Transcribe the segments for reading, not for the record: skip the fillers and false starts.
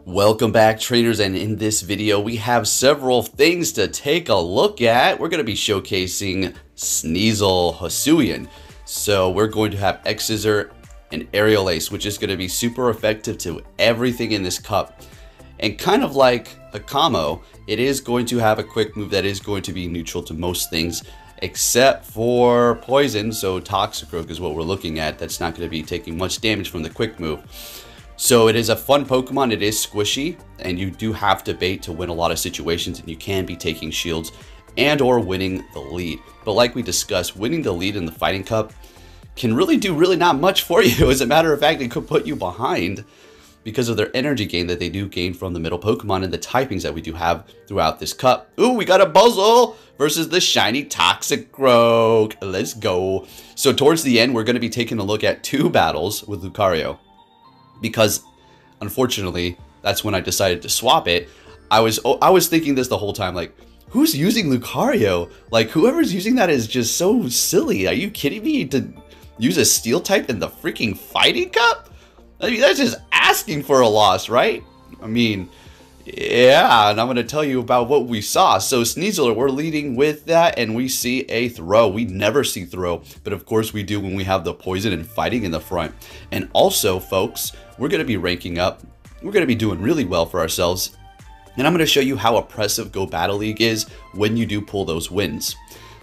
Welcome back, trainers, and in this video we have several things to take a look at. We're going to be showcasing Sneasel Hisuian. So we're going to have X-Scissor and Aerial Ace, which is going to be super effective to everything in this cup. And kind of like a Kamo, it is going to have a quick move that is going to be neutral to most things, except for poison. So Toxicroak is what we're looking at. That's not going to be taking much damage from the quick move. So it is a fun Pokemon, it is squishy, and you do have to bait to win a lot of situations, and you can be taking shields and or winning the lead. But like we discussed, winning the lead in the Fighting Cup can really do not much for you. As a matter of fact, it could put you behind because of their energy gain that they do gain from the middle Pokemon and the typings that we do have throughout this cup. Ooh, we got a Buzzle versus the shiny Toxicroak. Let's go. So towards the end, we're going to be taking a look at two battles with Lucario. Because, unfortunately, that's when I decided to swap it. I was thinking this the whole time, like, who's using Lucario? Like, whoever's using that is just so silly. Are you kidding me? To use a Steel type in the freaking Fighting Cup? I mean, that's just asking for a loss, right? I mean, yeah, and I'm going to tell you about what we saw. So Sneasel, we're leading with that, and we see a throw. We never see throw, but of course we do when we have the poison and fighting in the front. And also, folks, we're going to be ranking up. We're going to be doing really well for ourselves. And I'm going to show you how oppressive Go Battle League is when you do pull those wins.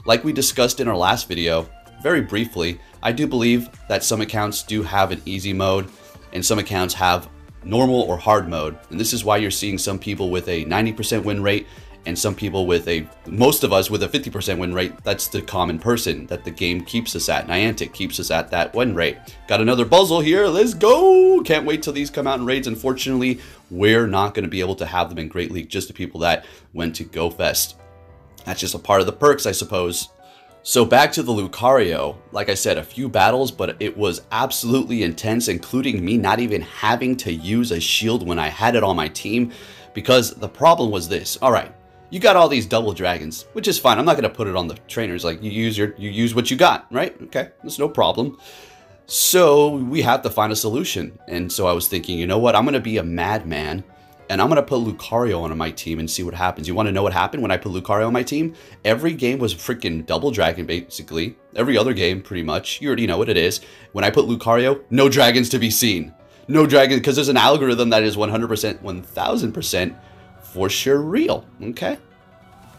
Like we discussed in our last video, very briefly, I do believe that some accounts do have an easy mode, and some accounts have normal or hard mode, and this is why you're seeing some people with a 90% win rate and some people with most of us with a 50% win rate. That's the common person that the game keeps us at. Niantic keeps us at that win rate. Got another Buzzle here. Let's go. Can't wait till these come out in raids. Unfortunately, we're not going to be able to have them in Great League, just the people that went to Go Fest. That's just a part of the perks, I suppose. So back to the Lucario, like I said, a few battles, but it was absolutely intense, including me not even having to use a shield when I had it on my team, because the problem was this. All right, you got all these double dragons, which is fine. I'm not going to put it on the trainers. Like, you use what you got, right? Okay, that's no problem. So we have to find a solution. And so I was thinking, you know what? I'm going to be a madman. And I'm going to put Lucario on my team and see what happens. You want to know what happened when I put Lucario on my team? Every game was freaking double dragon, basically. Every other game, pretty much. You already know what it is. When I put Lucario, no dragons to be seen. No dragon, because there's an algorithm that is 100%, 1000% for sure real. Okay?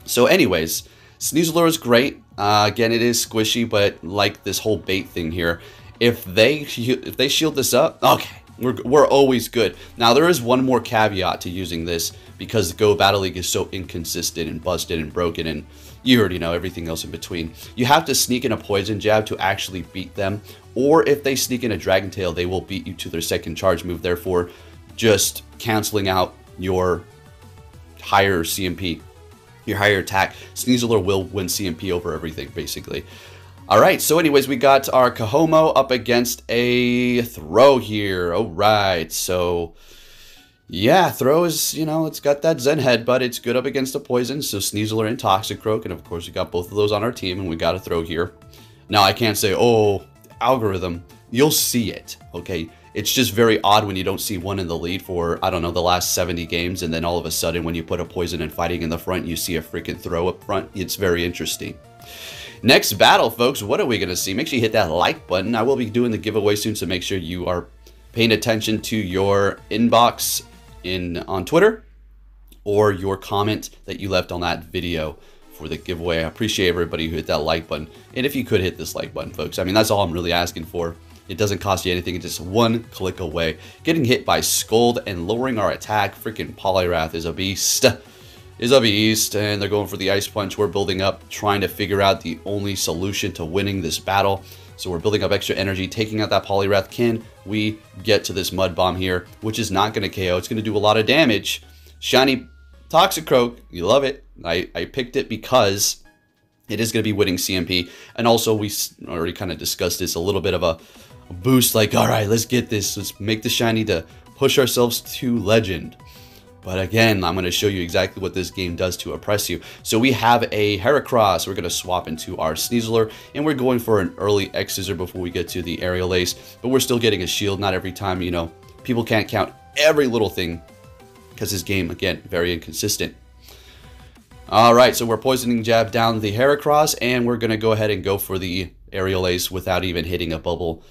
So anyways, Sneasel is great. Again, it is squishy, but like this whole bait thing here, if they shield this up, okay. We're always good. Now, there is one more caveat to using this, because Go Battle League is so inconsistent and busted and broken, and you already know everything else in between. You have to sneak in a poison jab to actually beat them, or if they sneak in a Dragon Tail, they will beat you to their second charge move, therefore just canceling out your higher CMP, your higher attack. Sneasel will win CMP over everything, basically. Alright, so anyways, we got our Kahomo up against a throw here. Alright, so yeah, throw is, you know, it's got that Zen head, but it's good up against a poison. So Sneasel and Toxicroak, and of course we got both of those on our team, and we got a throw here. Now I can't say, oh, algorithm, you'll see it, okay? It's just very odd when you don't see one in the lead for, I don't know, the last 70 games, and then all of a sudden when you put a poison and fighting in the front, you see a freaking throw up front. It's very interesting. Next battle, folks, what are we going to see? Make sure you hit that like button. I will be doing the giveaway soon, so make sure you are paying attention to your inbox on Twitter or your comment that you left on that video for the giveaway. I appreciate everybody who hit that like button. And if you could hit this like button, folks, I mean, that's all I'm really asking for. It doesn't cost you anything. It's just one click away. Getting hit by Scold and lowering our attack. Freaking Poliwrath is a beast. And they're going for the Ice Punch. We're building up, trying to figure out the only solution to winning this battle. So we're building up extra energy, taking out that Poliwrath. Can we get to this Mud Bomb here, which is not going to KO? It's going to do a lot of damage. Shiny Toxicroak, you love it. I picked it because it is going to be winning CMP. And also, we already kind of discussed this, a little bit of a boost, like, all right, let's get this. Let's make the Shiny to push ourselves to Legend. But again, I'm going to show you exactly what this game does to oppress you. So we have a Heracross. We're going to swap into our Sneasel, and we're going for an early X-Scissor before we get to the Aerial Ace. But we're still getting a shield. Not every time, you know, people can't count every little thing because his game, again, very inconsistent. Alright, so we're Poisoning Jab down the Heracross, and we're going to go ahead and go for the Aerial Ace without even hitting a bubble.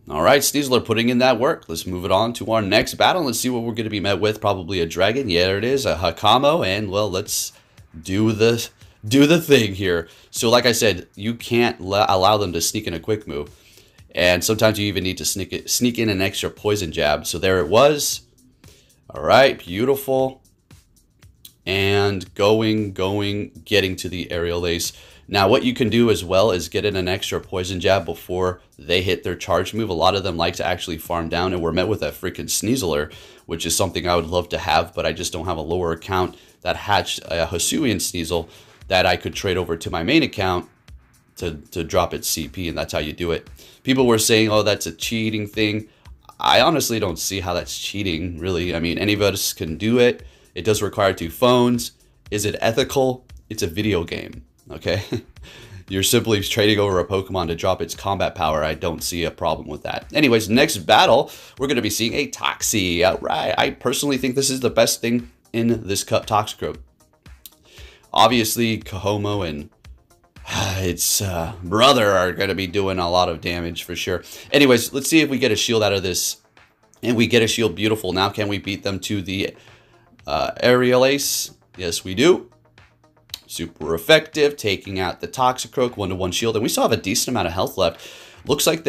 Alright, Sneasel putting in that work. Let's move it on to our next battle. Let's see what we're going to be met with. Probably a Dragon. Yeah, there it is. A Hakamo. And, well, let's do the thing here. So, like I said, you can't allow them to sneak in a quick move. And sometimes you even need to sneak in an extra Poison Jab. So there it was. Alright, beautiful. And getting to the Aerial Ace. Now, what you can do as well is get in an extra Poison Jab before they hit their charge move. A lot of them like to actually farm down, and we're met with that freaking Sneasel, which is something I would love to have, but I just don't have a lower account that hatched a Hisuian Sneasel that I could trade over to my main account to drop its CP, and that's how you do it. People were saying, oh, that's a cheating thing. I honestly don't see how that's cheating, really. I mean, any of us can do it. It does require 2 phones. Is it ethical? It's a video game. Okay, you're simply trading over a Pokemon to drop its combat power. I don't see a problem with that. Anyways, next battle, we're going to be seeing a Toxie. Right, I personally think this is the best thing in this cup, Toxicroak. Obviously, Kahomo and its brother are going to be doing a lot of damage for sure. Anyways, let's see if we get a shield out of this. And we get a shield. Beautiful. Now, can we beat them to the Aerial Ace? Yes, we do. Super effective, taking out the Toxicroak, 1-to-1 shield, and we still have a decent amount of health left. Looks like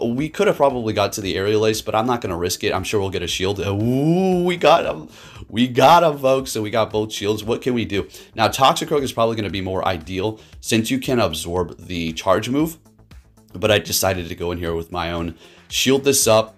we could have probably got to the Aerial Ace, but I'm not going to risk it. I'm sure we'll get a shield. Ooh, we got him. We got him, folks, so we got both shields. What can we do? Now, Toxicroak is probably going to be more ideal since you can absorb the charge move, but I decided to go in here with my own. Shield this up,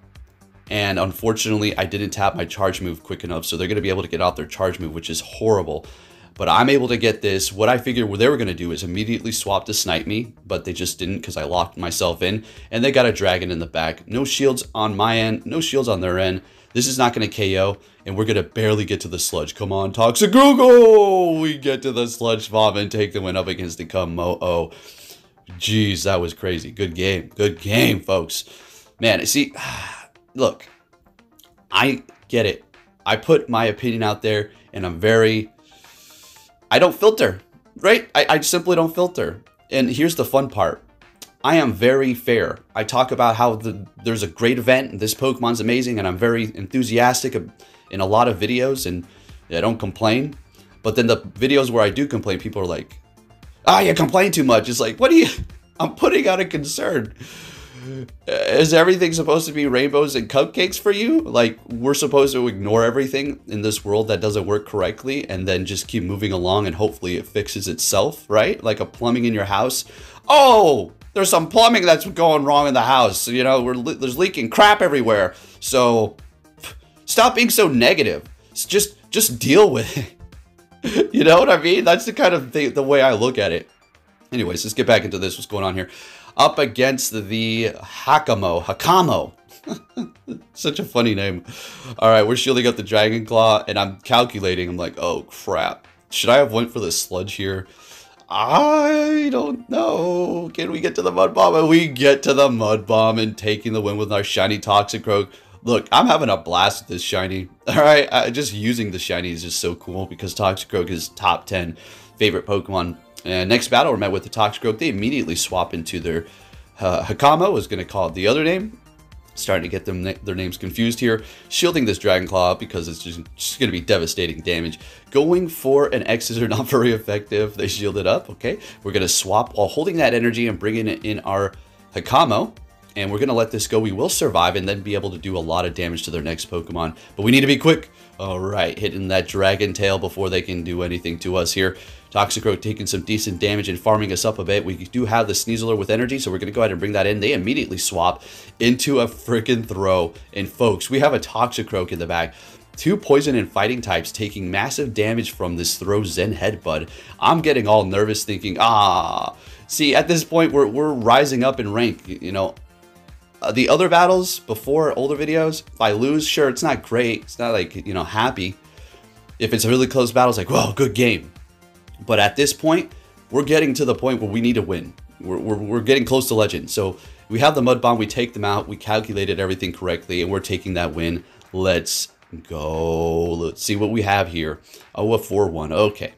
and unfortunately, I didn't tap my charge move quick enough, so they're going to be able to get out their charge move, which is horrible. But I'm able to get this. What I figured what they were going to do is immediately swap to snipe me, but they just didn't because I locked myself in. And they got a dragon in the back. No shields on my end, no shields on their end. This is not going to KO, and we're going to barely get to the sludge. Come on, Toxicroak! We get to the sludge bomb and take the win up against the Kumo. Jeez, that was crazy. Good game. Good game, folks. Man, see, look, I get it. I put my opinion out there, and I don't filter, right? I simply don't filter. And here's the fun part. I am very fair. I talk about how there's a great event, and this Pokemon's amazing, and I'm very enthusiastic in a lot of videos, and I don't complain. But then the videos where I do complain, people are like, ah, you complain too much. It's like, what do you... I'm putting out a concern. Is everything supposed to be rainbows and cupcakes for you? Like, we're supposed to ignore everything in this world that doesn't work correctly and then just keep moving along and hopefully it fixes itself, right? Like a plumbing in your house. Oh, there's some plumbing that's going wrong in the house. You know, there's leaking crap everywhere. So stop being so negative. Just deal with it. You know what I mean? That's the kind of thing, the way I look at it. Anyways, let's get back into this. What's going on here? Up against the Hakamo. Such a funny name. All right, we're shielding up the Dragon Claw, and I'm calculating. I'm like, oh, crap. Should I have went for the sludge here? I don't know. Can we get to the Mud Bomb? And we get to the Mud Bomb and taking the win with our shiny Toxicroak. Look, I'm having a blast with this shiny. All right, just using the shiny is just so cool because Toxicroak is top 10 favorite Pokemon. And next battle, we're met with the Toxicroak. They immediately swap into their Hakamo. I was going to call it the other name. Starting to get their names confused here. Shielding this Dragon Claw because it's just going to be devastating damage. Going for an X-Scissor, not very effective. They shield it up. Okay, we're going to swap while holding that energy and bringing it in our Hakamo. And we're going to let this go. We will survive and then be able to do a lot of damage to their next Pokemon. But we need to be quick. All right, hitting that Dragon Tail before they can do anything to us here. Toxicroak taking some decent damage and farming us up a bit. We do have the Sneasel with energy, so we're going to go ahead and bring that in. They immediately swap into a freaking throw. And folks, we have a Toxicroak in the back. 2 poison and fighting types taking massive damage from this throw Zen Headbutt. I'm getting all nervous thinking, see, at this point, we're rising up in rank, you know. The other battles before older videos, if I lose, sure, it's not great. It's not like, you know, happy. If it's a really close battle, it's like, whoa, good game. But at this point, we're getting to the point where we need to win. We're getting close to legend. So we have the Mud Bomb, we take them out, we calculated everything correctly, and we're taking that win. Let's Go. Let's see what we have here. Oh, a 4-1. Okay.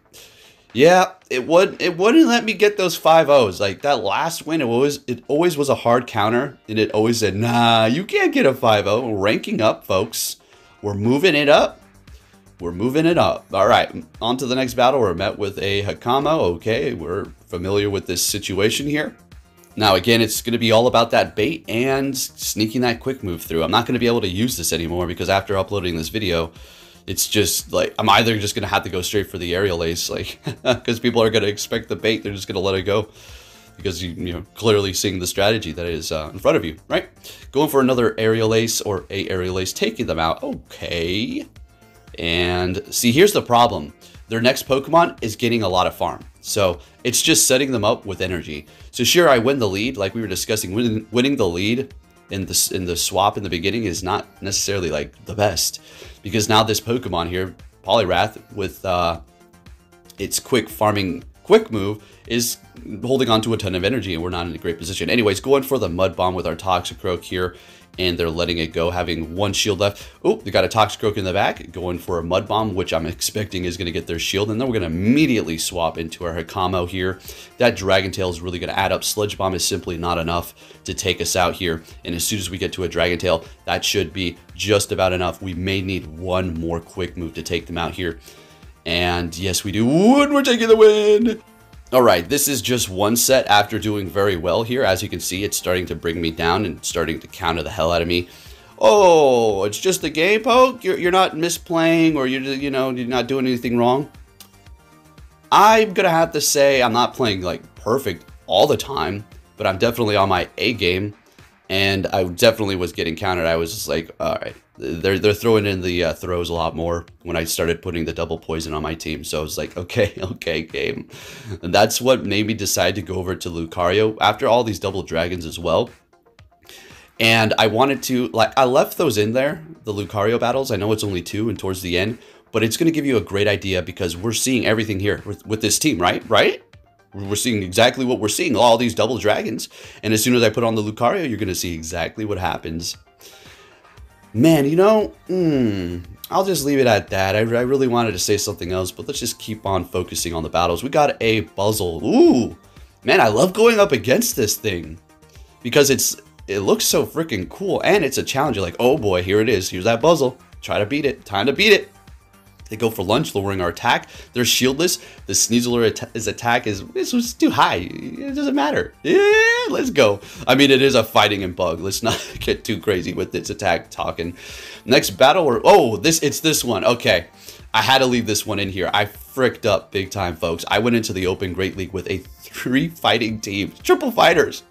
Yeah, it wouldn't let me get those 5-0s. Like that last win, it always was a hard counter, and it always said, nah, you can't get a 5-0. We're ranking up, folks. We're moving it up. We're moving it up. All right, on to the next battle. We're met with a Hakamo. Okay, we're familiar with this situation here. Now, again, it's going to be all about that bait and sneaking that quick move through. I'm not going to be able to use this anymore because after uploading this video, it's just like I'm either just going to have to go straight for the aerial ace, like because people are going to expect the bait. They're just going to let it go because you're clearly seeing the strategy that is in front of you, right? Going for another aerial ace or a aerial ace, taking them out. Okay. And see, here's the problem. Their next Pokemon is getting a lot of farm. So it's just setting them up with energy. So sure, I win the lead, like we were discussing. Winning the lead in the swap in the beginning is not necessarily like the best, because now this Pokemon here, Poliwrath, with its quick farming quick move, is holding on to a ton of energy, and we're not in a great position. Anyways, going for the Mud Bomb with our Toxicroak here, and they're letting it go, having one shield left. Oh, they got a Toxicroak in the back, going for a Mud Bomb, which I'm expecting is going to get their shield, and then we're going to immediately swap into our Hakamo here. That Dragon Tail is really going to add up. Sludge Bomb is simply not enough to take us out here, and as soon as we get to a Dragon Tail, that should be just about enough. We may need one more quick move to take them out here, and yes, we do, and we're taking the win! Alright, this is just one set after doing very well here. As you can see, it's starting to bring me down and starting to counter the hell out of me. Oh, it's just a game, Poke? You're not misplaying, or you're not doing anything wrong? I'm gonna have to say I'm not playing like perfect all the time, but I'm definitely on my A game, and I definitely was getting countered. I was just like, alright, they're throwing in the throws a lot more when I started putting the double poison on my team. So I was like, okay, game. And that's what made me decide to go over to Lucario after all these double dragons as well. And I wanted to, like, I left those in there, the Lucario battles. I know it's only 2 and towards the end, but it's going to give you a great idea because we're seeing everything here with this team, right? We're seeing exactly what we're seeing, all these double dragons. And as soon as I put on the Lucario, you're going to see exactly what happens. Man, I'll just leave it at that. I really wanted to say something else, but let's just keep on focusing on the battles. We got a Buzzle. Ooh, man, I love going up against this thing because it looks so freaking cool, and it's a challenge. You're like, oh boy, here it is. Here's that Buzzle. Try to beat it. Time to beat it. They go for lunch, lowering our attack. They're shieldless. The Sneasel attack is too high. It doesn't matter. Yeah, let's go. I mean, it is a fighting and bug. Let's not get too crazy with its attack talking. Next battle, it's this one. Okay, I had to leave this one in here. I fricked up big time, folks. I went into the Open Great League with a 3 fighting team, triple fighters.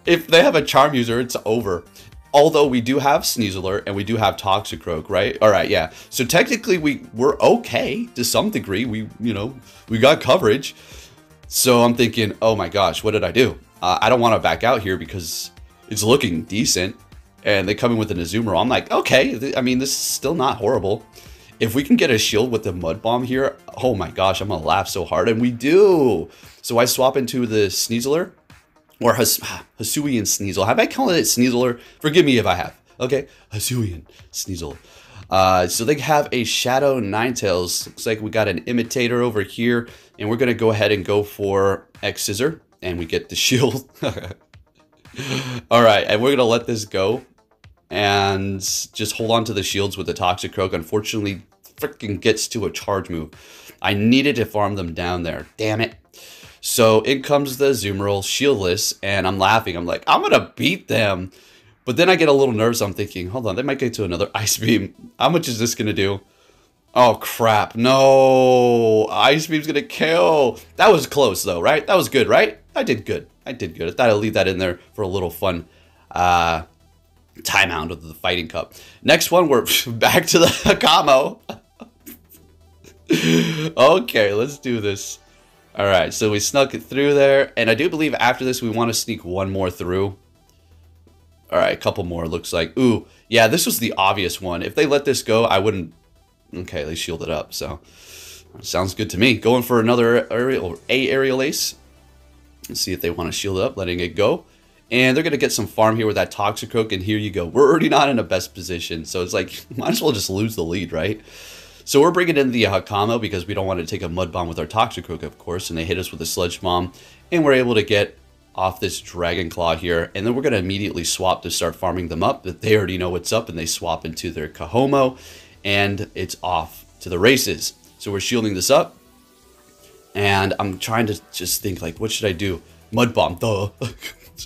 If they have a Charm user, it's over. Although we do have Sneasel and we do have Toxicroak, right? All right, yeah. So technically we're okay to some degree. We got coverage. So I'm thinking, oh my gosh, what did I do? I don't want to back out here because it's looking decent. And they come in with an Azumarill. I'm like, okay, I mean, this is still not horrible. If we can get a shield with the Mud Bomb here, oh my gosh, I'm gonna laugh so hard. And we do. So I swap into the Sneasel. Or Hisuian Sneasel. Have I called it Sneasel? Forgive me if I have. Okay, Hisuian Sneasel. So they have a Shadow Ninetales. Looks like we got an Imitator over here. And we're going to go ahead and go for X-Scissor. And we get the shield. Alright, and we're going to let this go. And just hold on to the shields with the Toxicroak. Unfortunately, freaking gets to a charge move. I needed to farm them down there. Damn it. So in comes the Azumarill, shieldless, and I'm laughing. I'm like, I'm gonna beat them. But then I get a little nervous. I'm thinking, hold on, they might get to another Ice Beam. How much is this gonna do? Oh crap, no. Ice Beam's gonna kill. That was close though, right? That was good, right? I did good. I thought I'd leave that in there for a little fun timeout of the Fighting Cup. Next one, we're back to the Hakamo. Okay, let's do this. Alright, so we snuck it through there, and I do believe after this we want to sneak one more through. Alright, a couple more, looks like. Ooh, yeah, this was the obvious one. If they let this go, I wouldn't... Okay, they shielded up, so... Sounds good to me. Going for another aerial ace. Let's see if they want to shield it up, letting it go. And they're going to get some farm here with that Toxicroak, and here you go. We're already not in the best position, so it's like, might as well just lose the lead, right? So we're bringing in the Hakamo because we don't want to take a Mud Bomb with our Toxicroak, of course, and they hit us with a Sludge Bomb, and we're able to get off this Dragon Claw here, and then we're going to immediately swap to start farming them up, but they already know what's up, and they swap into their Kahomo, and it's off to the races. So we're shielding this up, and I'm trying to just think, like, what should I do? Mud Bomb, duh.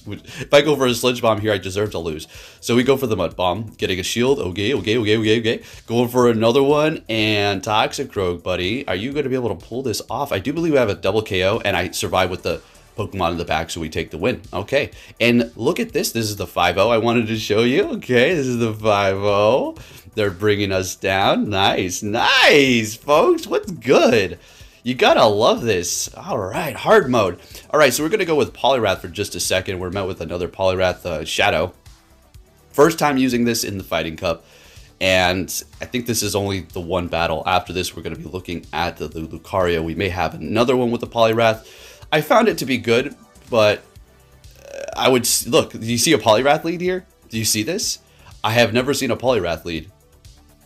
If I go for a Sludge Bomb here, I deserve to lose. So we go for the Mud Bomb, getting a shield. Okay. Going for another one, and Toxicroak, buddy. Are you going to be able to pull this off? I do believe we have a double KO, and I survive with the Pokemon in the back, so we take the win. Okay, and look at this. This is the 5-0 I wanted to show you. Okay, this is the 5-0. They're bringing us down. Nice, folks. What's good? You gotta love this. All right, hard mode. All right, so we're gonna go with Poliwrath for just a second. We're met with another Poliwrath Shadow. First time using this in the Fighting Cup, and I think this is only the one battle. After this, we're gonna be looking at the Lucario. We may have another one with the Poliwrath. I found it to be good, but I would look. Do you see a Poliwrath lead here? Do you see this? I have never seen a Poliwrath lead.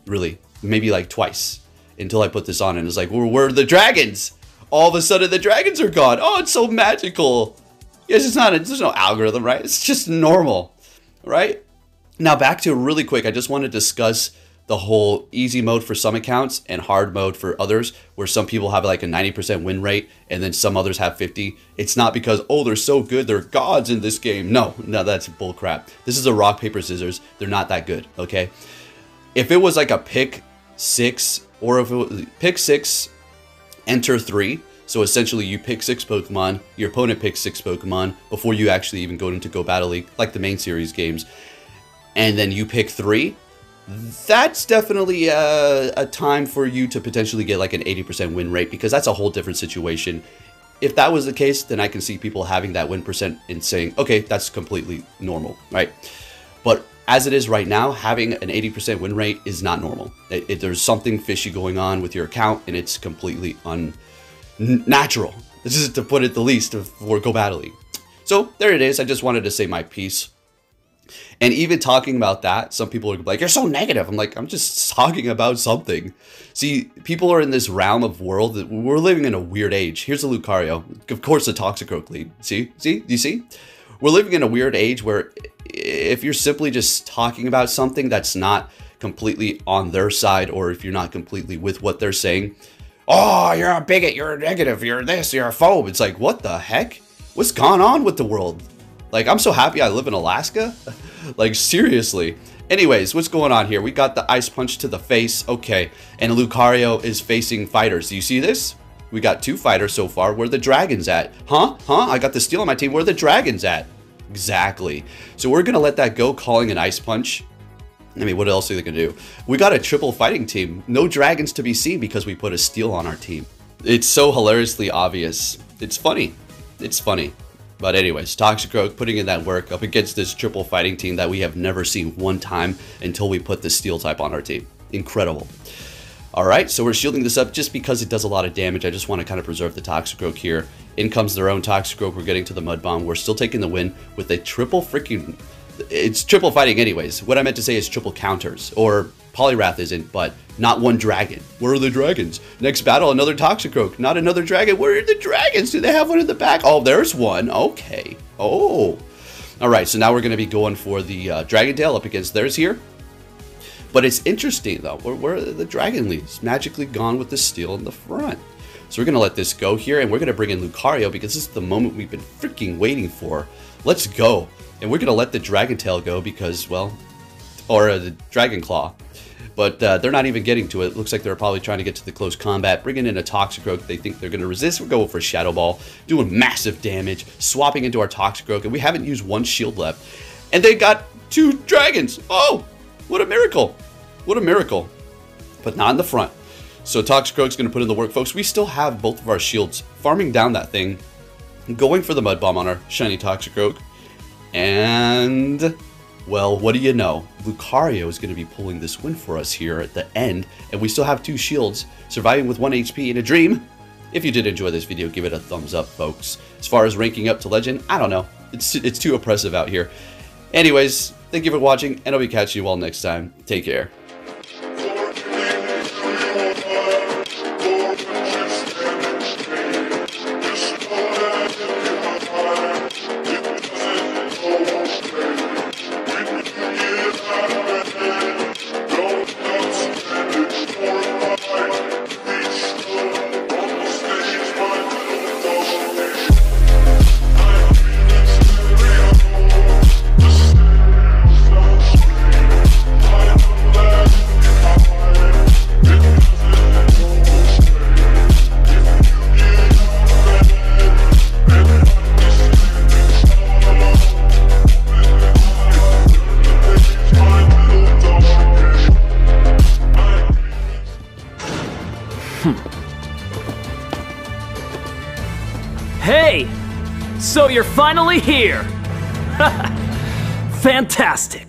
Really, maybe like twice. Until I put this on, and it's like, where are the dragons? All of a sudden, the dragons are gone. Oh, it's so magical. Yes, it's not. There's no algorithm, right? It's just normal, right? Now, back to really quick. I just want to discuss the whole easy mode for some accounts and hard mode for others, where some people have like a 90% win rate, and then some others have 50. It's not because, oh, they're so good, they're gods in this game. No, that's bullcrap. This is a rock, paper, scissors. They're not that good, okay? If it was like a pick 6, or if it was pick 6, enter 3. So essentially you pick 6 Pokemon, your opponent picks 6 Pokemon before you actually even go into Go Battle League, like the main series games. And then you pick 3. That's definitely a time for you to potentially get like an 80% win rate, because that's a whole different situation. If that was the case, then I can see people having that win percent and saying, okay, that's completely normal, right? But as it is right now, having an 80% win rate is not normal. There's something fishy going on with your account, and it's completely unnatural. This is, to put it the least, for Go Battle League. So there it is. I just wanted to say my piece. And even talking about that, some people are like, you're so negative. I'm like, I'm just talking about something. See, people are in this realm of world that we're living in a weird age. Here's a Lucario. Of course, the Toxicroak lead. See? Do you see? We're living in a weird age where if you're simply just talking about something that's not completely on their side, or if you're not completely with what they're saying, oh, you're a bigot, you're a negative, you're this, you're a phobe. It's like, what the heck? What's gone on with the world? Like, I'm so happy I live in Alaska. Like, seriously. Anyways, what's going on here? We got the Ice Punch to the face. Okay, and Lucario is facing fighters. Do you see this? We got 2 fighters so far. Where are the dragons at? Huh? I got the steel on my team. Where are the dragons at? Exactly. So we're going to let that go, calling an Ice Punch. I mean, what else are they going to do? We got a triple fighting team. No dragons to be seen because we put a steel on our team. It's so hilariously obvious. It's funny. It's funny. But anyways, Toxicroak putting in that work up against this triple fighting team that we have never seen one time until we put the steel type on our team. Incredible. Alright, so we're shielding this up just because it does a lot of damage. I just want to kind of preserve the Toxicroak here. In comes their own Toxicroak. We're getting to the Mud Bomb. We're still taking the win with a triple freaking... It's triple fighting anyways. What I meant to say is triple counters. Or Poliwrath isn't, but not one dragon. Where are the dragons? Next battle, another Toxicroak. Not another dragon. Where are the dragons? Do they have one in the back? Oh, there's one. Okay. Oh. Alright, so now we're going to be going for the Dragon Tail up against theirs here. But it's interesting, though. Where are the Dragon Leads? Magically gone with the steel in the front. So we're going to let this go here, and we're going to bring in Lucario because this is the moment we've been freaking waiting for. Let's go. And we're going to let the Dragon Tail go because, well, or the Dragon Claw. But they're not even getting to it. Looks like they're probably trying to get to the close combat. Bringing in a Toxicroak. They think they're going to resist. We're going for Shadow Ball. Doing massive damage. Swapping into our Toxicroak. And we haven't used one shield left. And they got 2 dragons. Oh, what a miracle. What a miracle. But not in the front. So Toxicroak's going to put in the work, folks. We still have both of our shields. Farming down that thing. Going for the Mud Bomb on our shiny Toxicroak. And... well, what do you know? Lucario is going to be pulling this win for us here at the end. And we still have 2 shields, surviving with 1 HP in a dream. If you did enjoy this video, give it a thumbs up, folks. As far as ranking up to Legend, I don't know. it's too oppressive out here. Anyways, thank you for watching, and I'll be catching you all next time. Take care. Hey! So you're finally here! Fantastic!